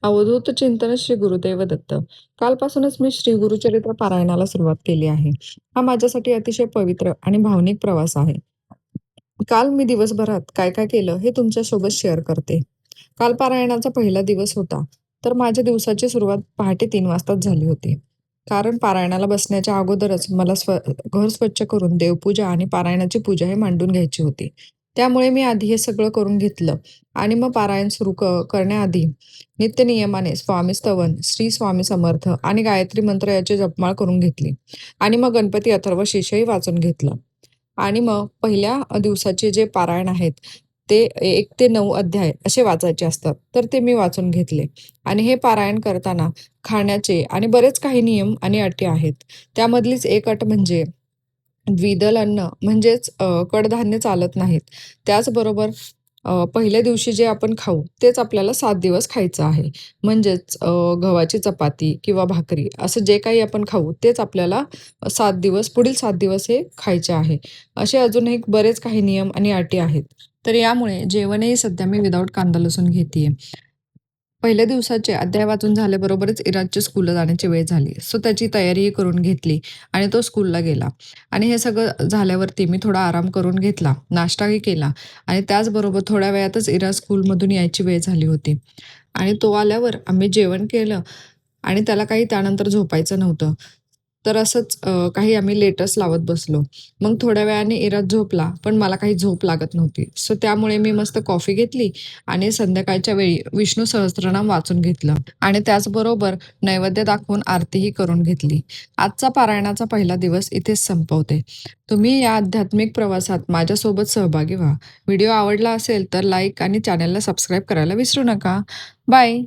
अवधूत चिंतन श्री गुरुदेव दत्त. कालपासूनच मी श्री गुरुचरित्र पारायणाला सुरुवात केली आहे. हा माझ्यासाठी अतिशय पवित्र आणि भावनिक प्रवास आहे. काल मी दिवसभरात काय काय केलं हे तुमच्यासोबत शेअर करते. काल पारायणाचा पहिला दिवस होता, तर माझ्या दिवसाची सुरुवात पहाटे 3 वाजताच झाली होती. कारण पारायणाला बसण्याच्या अगोदरच मला घर स्वच्छ करून देवपूजा आणि पारायणाची पूजा हे मांडून घ्यायची होती. त्यामुळे मी आधी हे सगळं करून घेतलं आणि मग पारायण सुरू करण्याआधी नित्यनियमाने स्वामी स्तवन, श्री स्वामी समर्थ आणि गायत्री मंत्र याची जपमाळ करून घेतली आणि मग गणपती अथर्वशीर्षही वाचून घेतलं. आणि मग पहिल्या दिवसाचे जे पारायण आहेत, ते 1 ते 9 अध्याय असे वाचायचे असतात. तर ते मी वाचून घेतले आणि हे पारायण करताना खाण्याचे आणि बरेच काही नियम आणि अटी आहेत. त्यामधलीच एक अट म्हणजे द्विदल अन्न म्हणजेच कडधान्य चालत नाहीत. त्याचबरोबर पहिल्या दिवशी जे आपण खाऊ तेच आपल्याला 7 दिवस खायचं आहे. म्हणजेच गव्हाची चपाती किंवा भाकरी असं जे काही आपण खाऊ तेच आपल्याला 7 दिवस पुढील 7 दिवस हे खायचे आहे. असे अजूनही बरेच काही नियम आणि अटी आहेत. तर यामुळे जेवणही सध्या मी विदाऊट कांदा लसूण घेतेय. पहिल्या दिवसाचे अध्याय वाचून झाल्याबरोबरच इराजच्या स्कूलला जाण्याची वेळ झाली. सो त्याची तयारीही करून घेतली आणि तो स्कूलला गेला. आणि हे सगळं झाल्यावरती मी थोडा आराम करून घेतला, नाश्ताही केला आणि त्याचबरोबर थोड्या वेळातच इराज स्कूलमधून यायची वेळ झाली होती. आणि तो आल्यावर आम्ही जेवण केलं आणि त्याला काही त्यानंतर झोपायचं नव्हतं. तर असंच काही आम्ही लेटर्स लावत बसलो. मग थोड्या वेळाने इराज झोपला, पण मला काही झोप लागत नव्हती. सो त्यामुळे मी मस्त कॉफी घेतली आणि संध्याकाळच्या वेळी विष्णू सहस्त्रनाम वाचून घेतलं आणि त्याचबरोबर नैवेद्य दाखवून आरतीही करून घेतली. आजचा पारायणाचा पहिला दिवस इथेच संपवते. तुम्ही या आध्यात्मिक प्रवासात माझ्यासोबत सहभागी व्हा. व्हिडिओ आवडला असेल तर लाईक आणि चॅनलला सबस्क्राईब करायला विसरू नका. बाय.